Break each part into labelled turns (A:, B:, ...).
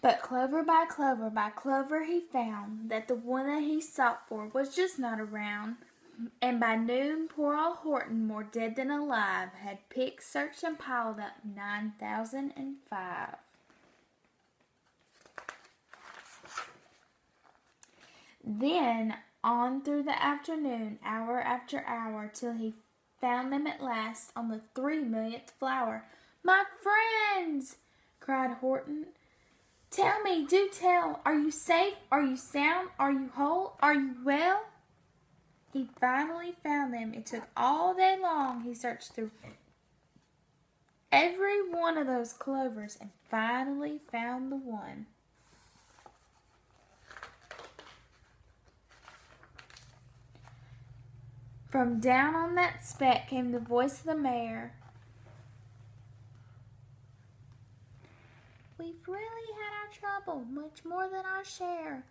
A: But clover by clover he found that the one that he sought for was just not around. And by noon poor old Horton, more dead than alive, had picked, searched, and piled up 9,005. Then on through the afternoon, hour after hour, till he found them at last on the 3,000,000th flower. "My friends!" cried Horton. "Tell me, do tell, are you safe? Are you sound? Are you whole? Are you well?" He finally found them. It took all day long. He searched through every one of those clovers and finally found the one. From down on that speck came the voice of the mayor. "We've really had our trouble, much more than our share.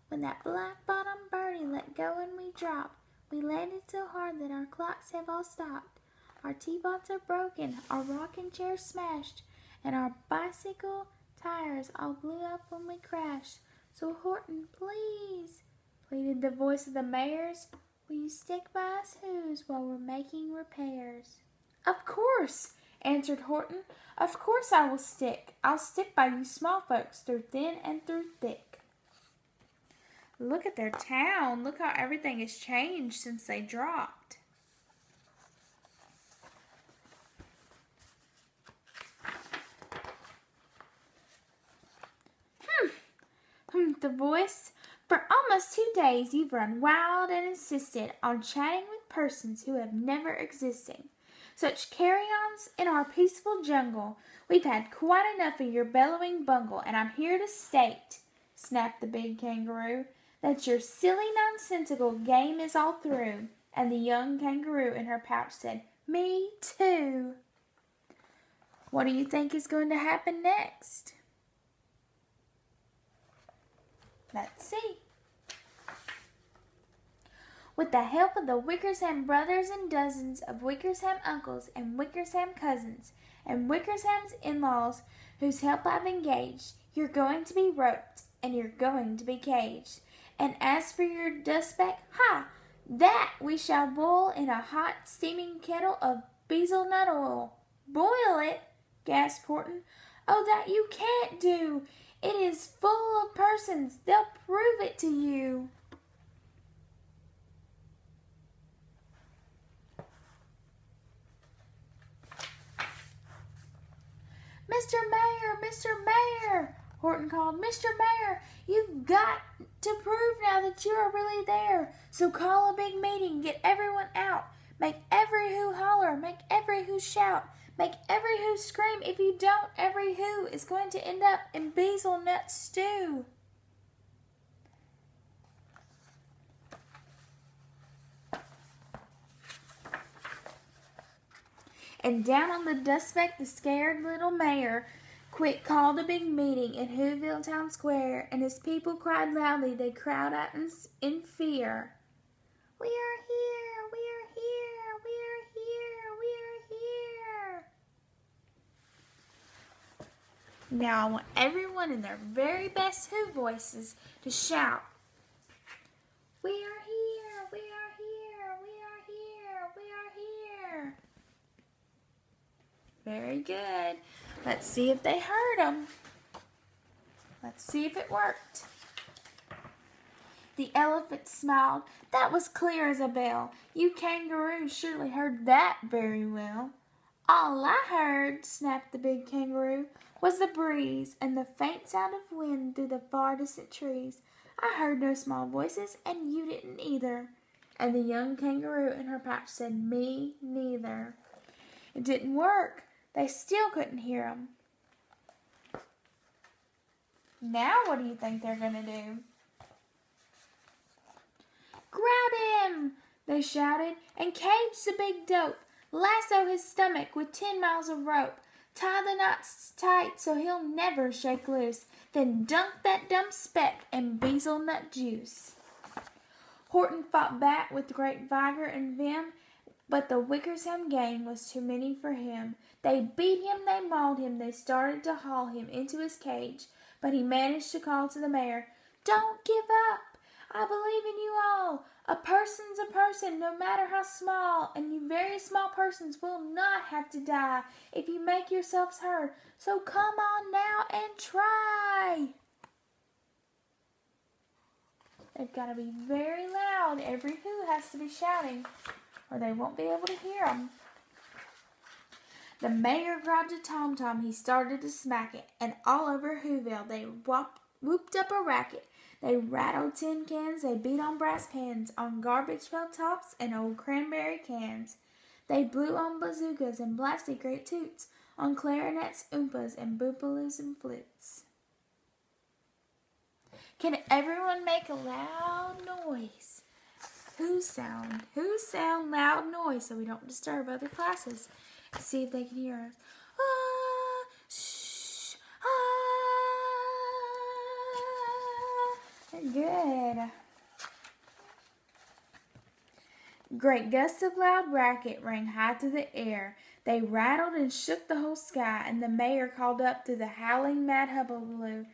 A: When that black-bottomed birdie let go and we dropped, we landed so hard that our clocks have all stopped. Our teapots are broken, our rocking chairs smashed, and our bicycle tires all blew up when we crashed. So Horton, please," pleaded the voice of the mayor's, "will you stick by us who's while we're making repairs?" "Of course," answered Horton. "Of course I will stick. I'll stick by you small folks through thin and through thick." Look at their town. Look how everything has changed since they dropped. The voice. "For almost 2 days you've run wild and insisted on chatting with persons who have never existed. Such carry-ons in our peaceful jungle. We've had quite enough of your bellowing bungle, and I'm here to state," snapped the big kangaroo, "that your silly nonsensical game is all through." And the young kangaroo in her pouch said, "Me too." What do you think is going to happen next? Let's see. With the help of the Wickersham brothers and dozens of Wickersham uncles and Wickersham cousins and Wickersham's in-laws whose help I've engaged, you're going to be roped and you're going to be caged. And as for your dustbag, that we shall boil in a hot steaming kettle of bezelnut oil. "Boil it?" gasped Horton. "Oh, that you can't do. It is full of persons. They'll prove it to you." "Mr. Mayor, Mr. Mayor," Horton called. "Mr. Mayor, you've got to prove now that you are really there. So call a big meeting, get everyone out. Make every who holler, make every who shout, make every who scream. If you don't, every who is going to end up in bezelnut stew." And down on the dustbag, the scared little mayor quick called a big meeting in Whoville Town Square, and his people cried loudly. They crowd out in fear. "We are here! We are here! We are here! We are here!" Now I want everyone in their very best Who voices to shout, "We are here! We are here! We are here! We are here!" Very good. Let's see if they heard them. Let's see if it worked. The elephant smiled. "That was clear as a bell. You kangaroos surely heard that very well." "All I heard," snapped the big kangaroo, "was the breeze and the faint sound of wind through the far distant trees. I heard no small voices, and you didn't either." And the young kangaroo in her pouch said, "Me neither." It didn't work. They still couldn't hear him. Now what do you think they're going to do? "Grab him," they shouted, "and cage the big dope. Lasso his stomach with 10 miles of rope. Tie the knots tight so he'll never shake loose. Then dunk that dumb speck in bezelnut juice." Horton fought back with great vigor and vim, But the Wickersham gang was too many for him. They beat him, they mauled him, they started to haul him into his cage. But he managed to call to the mayor, "Don't give up! I believe in you all. A person's a person, no matter how small, and you very small persons will not have to die if you make yourselves heard. So come on now and try." They've got to be very loud. Every who has to be shouting, or they won't be able to hear them. The mayor grabbed a tom-tom. He started to smack it, and all over Whoville they whooped up a racket. They rattled tin cans, they beat on brass pans, on garbage pail tops and old cranberry cans. They blew on bazookas and blasted great toots, on clarinets, oompas, and boopaloos and flutes. Can everyone make a loud noise? Who sound loud noise so we don't disturb other classes. See if they can hear us. Ah, shh, ah. Good. Great gusts of loud racket rang high through the air. They rattled and shook the whole sky, and the mayor called up through the howling mad hullabaloo,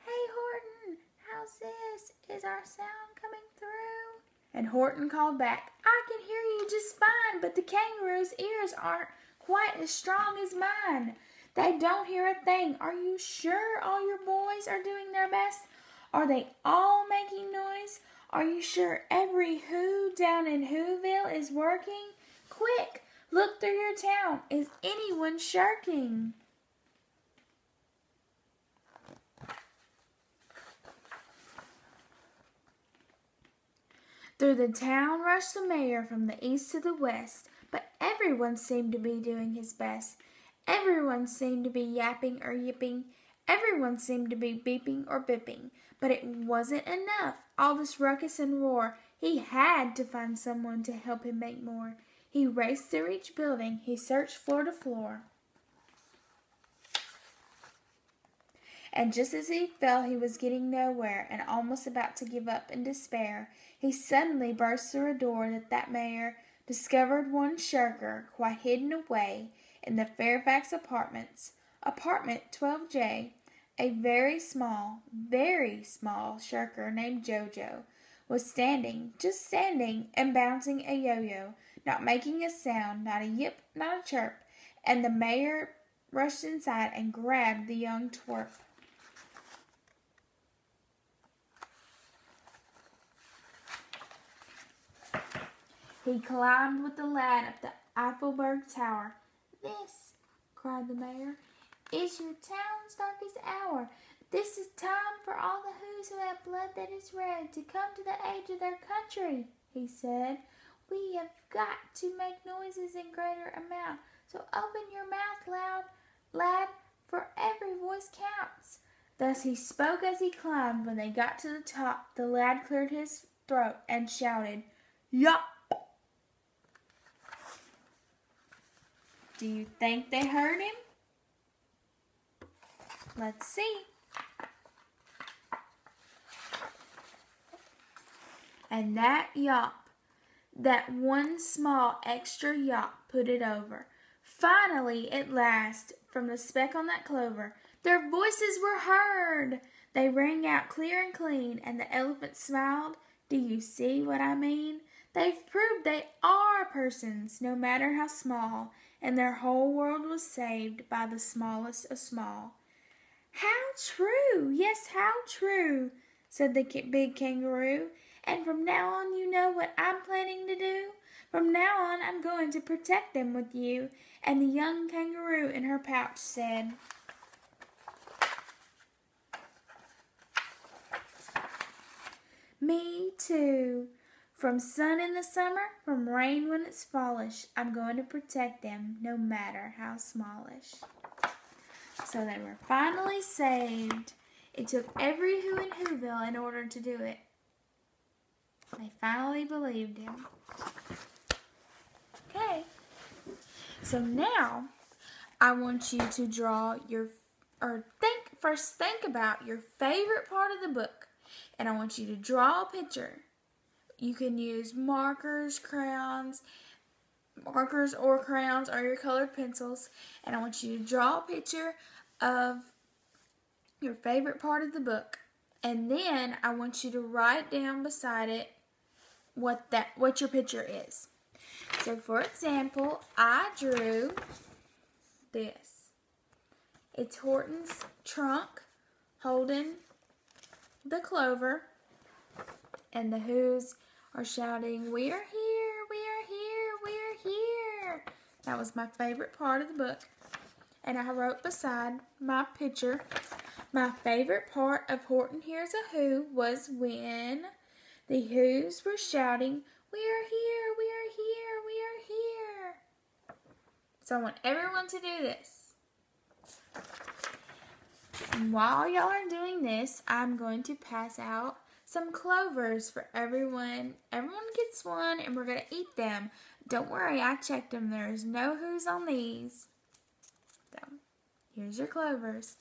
A: "Hey, Horton, how's this? Is our sound coming through?" And Horton called back, "I can hear you just fine, but the kangaroo's ears aren't quite as strong as mine. They don't hear a thing. Are you sure all your boys are doing their best? Are they all making noise? Are you sure every who down in Whoville is working? Quick, look through your town. Is anyone shirking?" Through the town rushed the mayor from the east to the west, but everyone seemed to be doing his best. Everyone seemed to be yapping or yipping. Everyone seemed to be beeping or bipping. But it wasn't enough, all this ruckus and roar. He had to find someone to help him make more. He raced through each building. He searched floor to floor. And just as he felt he was getting nowhere and almost about to give up in despair, he suddenly burst through a door that mayor discovered one shirker quite hidden away in the Fairfax apartments, apartment 12J. A very small shirker named Jojo was standing, just standing, and bouncing a yo-yo, not making a sound, not a yip, not a chirp, and the mayor rushed inside and grabbed the young twerp. He climbed with the lad up the Eiffelberg Tower. "This," cried the mayor, "is your town's darkest hour. This is time for all the who's who have blood that is red to come to the aid of their country," he said. "We have got to make noises in greater amount, so open your mouth loud, lad, for every voice counts." Thus he spoke as he climbed. When they got to the top, the lad cleared his throat and shouted, "Yop!" Do you think they heard him? Let's see. And that yop, that one small extra yop, put it over. Finally, at last, from the speck on that clover, their voices were heard. They rang out clear and clean, and the elephant smiled. Do you see what I mean? They've proved they are persons, no matter how small, and their whole world was saved by the smallest of small. "How true! Yes, how true!" said the big kangaroo. "And from now on you know what I'm planning to do? From now on I'm going to protect them with you." And the young kangaroo in her pouch said, "Me too. From sun in the summer, from rain when it's fallish, I'm going to protect them, no matter how smallish." So they were finally saved. It took every who in Whoville in order to do it. They finally believed him. Okay. So now, I want you to draw think about your favorite part of the book. And I want you to draw a picture. You can use markers, crayons, markers or crayons or your colored pencils, and I want you to draw a picture of your favorite part of the book. And then I want you to write down beside it what your picture is. So for example, I drew this. It's Horton's trunk holding the clover, and the Who's are shouting, "We are here, we are here, we are here." That was my favorite part of the book. And I wrote beside my picture, my favorite part of Horton Hears a Who was when the Who's were shouting, "We are here, we are here, we are here." So I want everyone to do this. And while y'all are doing this, I'm going to pass out some clovers for everyone. Everyone gets one, and we're going to eat them. Don't worry, I checked them. There's no Who's on these. So, here's your clovers.